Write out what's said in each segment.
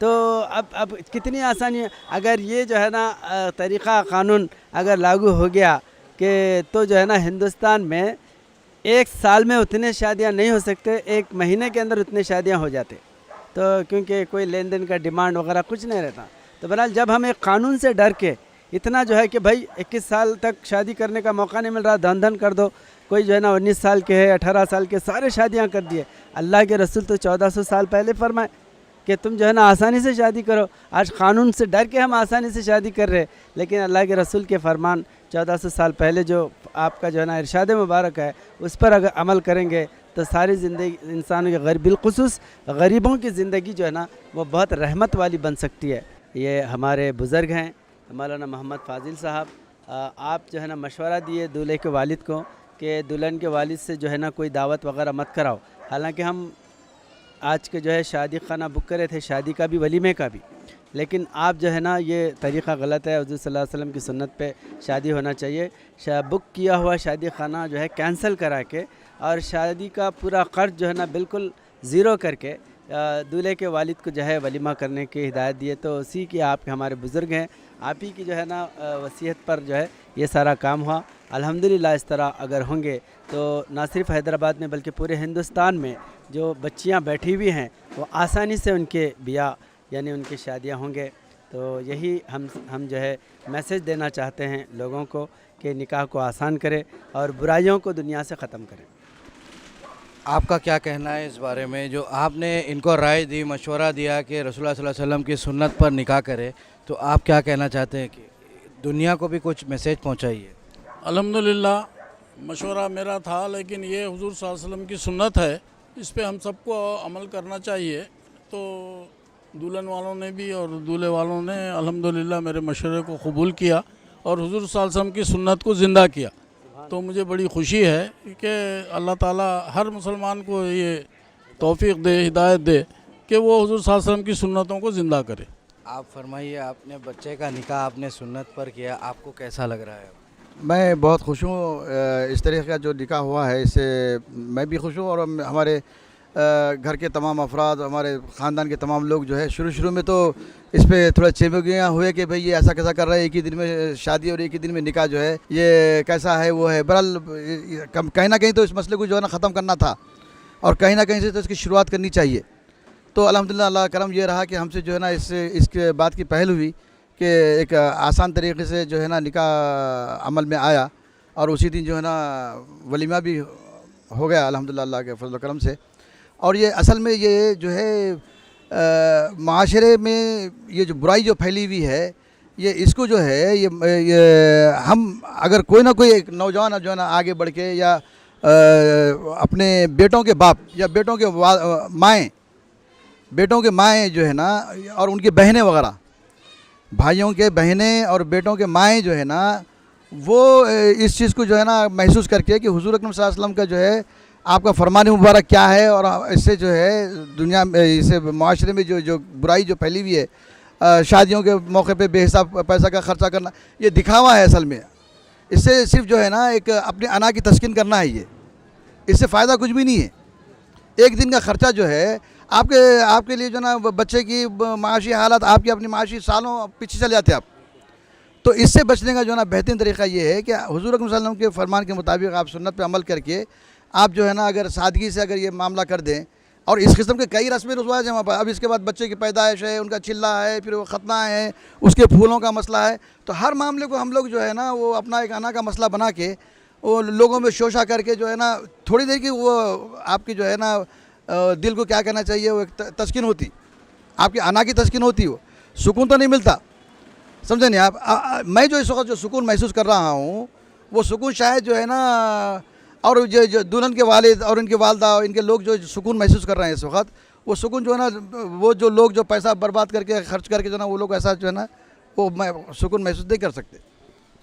تو اب کتنی آسانی ہے. اگر یہ جو ہے نا طریقہ قانون اگر لاگو ہو گیا کہ تو جو ہے نا ہندوستان میں ایک سال میں اتنے شادیاں نہیں ہو سکتے, ایک مہینے کے اندر اتنے شادیاں ہو جاتے. تو کیونکہ کوئی لین دین کا ڈیمانڈ وغیرہ کچھ نہیں رہتا. تو بہرحال جب ہم ایک قانون سے ڈر کے اتنا جو ہے کہ بھائی 21 سال تک شادی کرنے کا موقع نہیں مل رہا, دھن کر دو. کوئی جو ہے نا 19 سال کے ہے, 18 سال کے, سارے شادیاں کر دیے. اللہ کے رسول تو 1400 سال پہلے فرمائے کہ تم جو ہے نا آسانی سے شادی کرو. آج قانون سے ڈر کے ہم آسانی سے شادی کر رہے, لیکن اللہ کے رسول کے فرمان 1400 سال پہلے جو آپ کا جو ہے نا ارشاد مبارک ہے اس پر اگر عمل کریں گے تو ساری زندگی انسانوں کے بالخصوص غریبوں کی زندگی جو ہے نا وہ بہت رحمت والی بن سکتی ہے. یہ ہمارے بزرگ ہیں مولانا محمد فاضل صاحب, آپ جو ہے نا مشورہ دیے دولہے کے والد کو کہ دلہن کے والد سے جو ہے نا کوئی دعوت وغیرہ مت کراؤ. حالانکہ ہم آج کے جو ہے شادی خانہ بک کرے تھے, شادی کا بھی ولیمے کا بھی, لیکن آپ جو ہے نا یہ طریقہ غلط ہے. حضور صلی اللہ علیہ وسلم کی سنت پہ شادی ہونا چاہیے. بک کیا ہوا شادی خانہ جو ہے کینسل کرا کے اور شادی کا پورا قرض جو ہے نا بالکل زیرو کر کے دولہے کے والد کو جو ہے ولیمہ کرنے کی ہدایت دیے. تو اسی کی آپ کے ہمارے بزرگ ہیں, آپ ہی کی جو ہے نا وصیت پر جو ہے یہ سارا کام ہوا. الحمدللہ اس طرح اگر ہوں گے تو نہ صرف حیدرآباد میں بلکہ پورے ہندوستان میں جو بچیاں بیٹھی ہوئی ہیں وہ آسانی سے ان کے بیاہ یعنی ان کی شادیاں ہوں گے. تو یہی ہم جو ہے میسیج دینا چاہتے ہیں لوگوں کو کہ نکاح کو آسان کرے اور برائیوں کو دنیا سے ختم کرے. آپ کا کیا کہنا ہے اس بارے میں, جو آپ نے ان کو رائے دی, مشورہ دیا کہ رسول اللہ صلی اللہ علیہ وسلم کی سنت پر نکاح کرے, تو آپ کیا کہنا چاہتے ہیں کہ دنیا کو بھی کچھ میسیج پہنچائیے؟ الحمدللہ مشورہ میرا تھا, لیکن یہ حضور صلی اللہ علیہ وسلم کی سنت ہے, اس پہ ہم سب کو عمل کرنا چاہیے. تو دلہن والوں نے بھی اور دولہے والوں نے الحمدللہ میرے مشورے کو قبول کیا اور حضور صلی اللہ علیہ وسلم کی سنت کو زندہ کیا. تو مجھے بڑی خوشی ہے کہ اللہ تعالیٰ ہر مسلمان کو یہ توفیق دے, ہدایت دے کہ وہ حضور صلی اللہ علیہ وسلم کی سنتوں کو زندہ کرے. آپ فرمائیے, آپ نے بچے کا نکاح آپ نے سنت پر کیا, آپ کو کیسا لگ رہا ہے؟ میں بہت خوش ہوں. اس طریقے کا جو نکاح ہوا ہے اس سے میں بھی خوش ہوں, اور ہمارے گھر کے تمام افراد, ہمارے خاندان کے تمام لوگ جو ہے شروع میں تو اس پہ تھوڑا چیمگیاں ہوئے کہ بھئی یہ ایسا کیسا کر رہا ہے, ایک ہی دن میں شادی اور ایک ہی دن میں نکاح جو ہے یہ کیسا ہے وہ ہے. بہرحال کہیں نہ کہیں تو اس مسئلے کو جو ہے نا ختم کرنا تھا اور کہیں نہ کہیں سے تو اس کی شروعات کرنی چاہیے. تو الحمدللہ اللہ کرم یہ رہا کہ ہم سے جو ہے نا اس کے بات کی پہل ہوئی کہ ایک آسان طریقے سے جو ہے نا نکاح عمل میں آیا اور اسی دن جو ہے نا ولیمہ بھی ہو گیا الحمدللہ اللہ کے فضل و کرم سے. اور یہ اصل میں یہ جو ہے معاشرے میں یہ جو برائی جو پھیلی ہوئی ہے یہ اس کو جو ہے یہ ہم اگر کوئی نہ کوئی ایک نوجوان جو ہے نا آگے بڑھ کے یا اپنے بیٹوں کے باپ یا بیٹوں کے مائیں جو ہے نا اور ان کی بہنیں وغیرہ, بھائیوں کے بہنیں اور بیٹوں کے مائیں جو ہے نا وہ اس چیز کو جو ہے نا محسوس کر کے کہ حضور اکرم صلی اللہ علیہ وسلم کا جو ہے آپ کا فرمان مبارک کیا ہے, اور اس سے جو ہے دنیا میں اسے معاشرے میں جو برائی جو پھیلی ہوئی ہے شادیوں کے موقع پہ بے حساب پیسہ کا خرچہ کرنا, یہ دکھاوا ہے اصل میں. اس سے صرف جو ہے نا ایک اپنے انا کی تسکین کرنا ہے, یہ اس سے فائدہ کچھ بھی نہیں ہے. ایک دن کا خرچہ جو ہے آپ کے لیے جو ہے نا بچے کی معاشی حالت آپ کی اپنی معاشی سالوں پیچھے چلے جاتے آپ. تو اس سے بچنے کا جو ہے نا بہترین طریقہ یہ ہے کہ حضور اکرم صلی اللہ علیہ وسلم کے فرمان کے مطابق آپ سنت پہ عمل کر کے آپ جو ہے نا اگر سادگی سے اگر یہ معاملہ کر دیں, اور اس قسم کے کئی رسمیں رسومات ہیں وہاں پر. اب اس کے بعد بچے کی پیدائش ہے, ان کا چلہ ہے, پھر وہ ختنہ ہے, اس کے پھولوں کا مسئلہ ہے. تو ہر معاملے کو ہم لوگ جو ہے نا وہ اپنا ایک انا کا مسئلہ بنا کے وہ لوگوں میں شوشہ کر کے جو ہے نا تھوڑی دیر کی وہ آپ کی جو ہے نا دل کو کیا کہنا چاہیے, وہ ایک تسکین ہوتی, آپ کی انا کی تسکین ہوتی, وہ سکون تو نہیں ملتا. سمجھے نہیں آپ؟ میں جو اس وقت جو سکون محسوس کر رہا ہوں وہ سکون شاید جو ہے نا, اور جو دلہن کے والد اور ان کے والدہ اور ان کے لوگ جو سکون محسوس کر رہے ہیں اس وقت, وہ سکون جو ہے نا وہ جو لوگ جو پیسہ برباد کر کے خرچ کر کے جو ہے نا وہ لوگ ایسا جو ہے نا وہ سکون محسوس نہیں کر سکتے.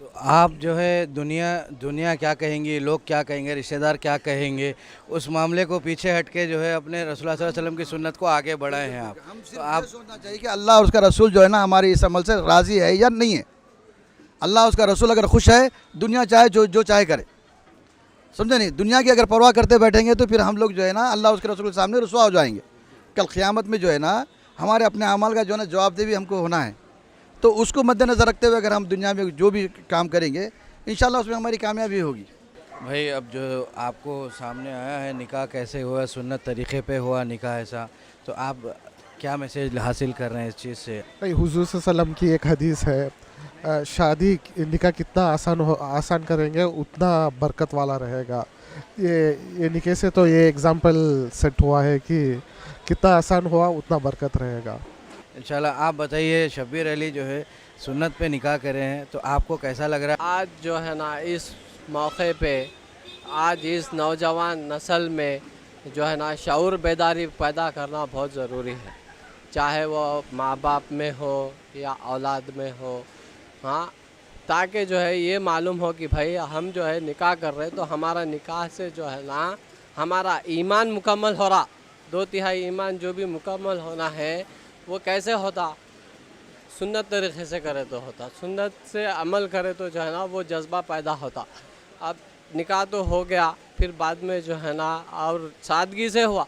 تو آپ جو ہے دنیا کیا کہیں گی, لوگ کیا کہیں گے, رشتہ دار کیا کہیں گے, اس معاملے کو پیچھے ہٹ کے جو ہے اپنے رسول اللہ صلی اللہ علیہ وسلم کی سنت کو آگے بڑھائے ہیں آپ. تو آپ سوچنا چاہیے کہ اللہ اور اس کا رسول جو ہے نا ہمارے اس عمل سے راضی ہے یا نہیں ہے. اللہ اس کا رسول اگر خوش ہے, دنیا چاہے جو چاہے کرے. سمجھے نہیں؟ دنیا کی اگر پرواہ کرتے بیٹھیں گے تو پھر ہم لوگ جو ہے نا اللہ اس کے رسول کے سامنے رسوا ہو جائیں گے. کل قیامت میں جو ہے نا ہمارے اپنے اعمال کا جو ہے نا جواب دہ بھی ہم کو ہونا ہے. تو اس کو مد نظر رکھتے ہوئے اگر ہم دنیا میں جو بھی کام کریں گے انشاءاللہ اس میں ہماری کامیابی ہوگی. بھائی اب جو آپ کو سامنے آیا ہے نکاح کیسے ہوا، سنت طریقے پہ ہوا نکاح ایسا، تو آپ کیا میسیج حاصل کر رہے ہیں اس چیز سے؟ بھائی حضور صلی اللہ علیہ وسلم کی ایک حدیث ہے، شادی نکاح کتنا آسان کریں گے اتنا برکت والا رہے گا. یہ نکاح سے تو یہ اگزامپل سیٹ ہوا ہے کہ کتنا آسان ہوا اتنا برکت رہے گا. انشاءاللہ. آپ بتائیے، شبیر علی جو ہے سنت پہ نکاح کرے ہیں تو آپ کو کیسا لگ رہا ہے؟ آج جو ہے نا اس موقع پہ آج اس نوجوان نسل میں جو ہے نا شعور بیداری پیدا کرنا بہت ضروری ہے، چاہے وہ ماں باپ میں ہو یا اولاد میں ہو. ہاں، تاکہ جو ہے یہ معلوم ہو کہ بھائی ہم جو ہے نکاح کر رہے تو ہمارا نکاح سے جو ہے نا ہمارا ایمان مکمل ہو رہا. 2/3 ایمان جو بھی مکمل ہونا ہے وہ کیسے ہوتا؟ سنت طریقے سے کرے تو ہوتا، سنت سے عمل کرے تو جو ہے نا وہ جذبہ پیدا ہوتا. اب نکاح تو ہو گیا، پھر بعد میں جو ہے نا اور سادگی سے ہوا.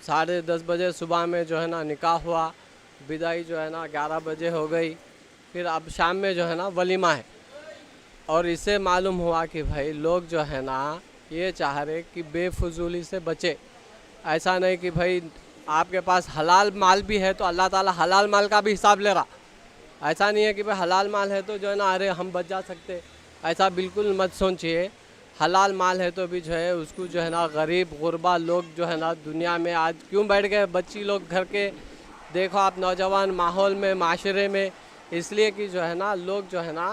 10:30 بجے صبح میں جو ہے نا نکاح ہوا، بدائی جو ہے نا 11 بجے ہو گئی، پھر اب شام میں جو ہے نا ولیمہ ہے. اور اس سے معلوم ہوا کہ بھائی لوگ جو ہے نا یہ چاہ رہے کہ بے فضولی سے بچے. ایسا نہیں کہ بھائی آپ کے پاس حلال مال بھی ہے تو اللہ تعالیٰ حلال مال کا بھی حساب لے رہا. ایسا نہیں ہے کہ بھائی حلال مال ہے تو جو ہے نا ارے ہم بچ جا سکتے، ایسا بالکل مت سوچیے. حلال مال ہے تو بھی جو ہے اس کو جو ہے نا غریب غربا لوگ جو ہے نا دنیا میں آج کیوں بیٹھ گئے بچی لوگ گھر کے، دیکھو آپ نوجوان ماحول میں معاشرے میں، اس لیے کہ جو ہے نا لوگ جو ہے نا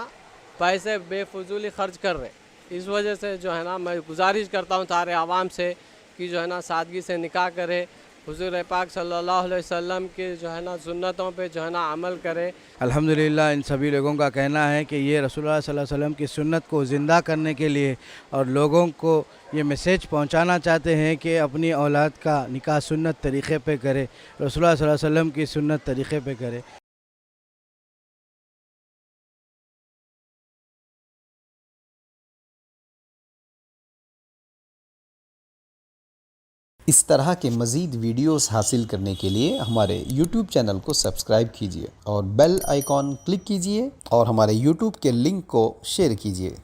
پیسے بے فضولی خرچ کر رہے. اس وجہ سے جو ہے نا میں گزارش کرتا ہوں سارے عوام سے کہ جو ہے نا سادگی سے نکاح کرے، حضور پاک صلی اللہ علیہ وسلم کے جو ہے نا سنتوں پہ جو ہے نا عمل کرے. الحمدللہ ان سبھی لوگوں کا کہنا ہے کہ یہ رسول اللہ صلی اللہ علیہ وسلم کی سنت کو زندہ کرنے کے لیے اور لوگوں کو یہ میسیج پہنچانا چاہتے ہیں کہ اپنی اولاد کا نکاح سنت طریقے پہ کرے، رسول اللہ صلی اللہ علیہ وسلم کی سنت طریقے پہ کرے. اس طرح کے مزید ویڈیوز حاصل کرنے کے لیے ہمارے YouTube چینل کو سبسکرائب کیجیے اور بیل آئیکن کلک کیجیے اور ہمارے YouTube کے لنک کو شیئر کیجیے.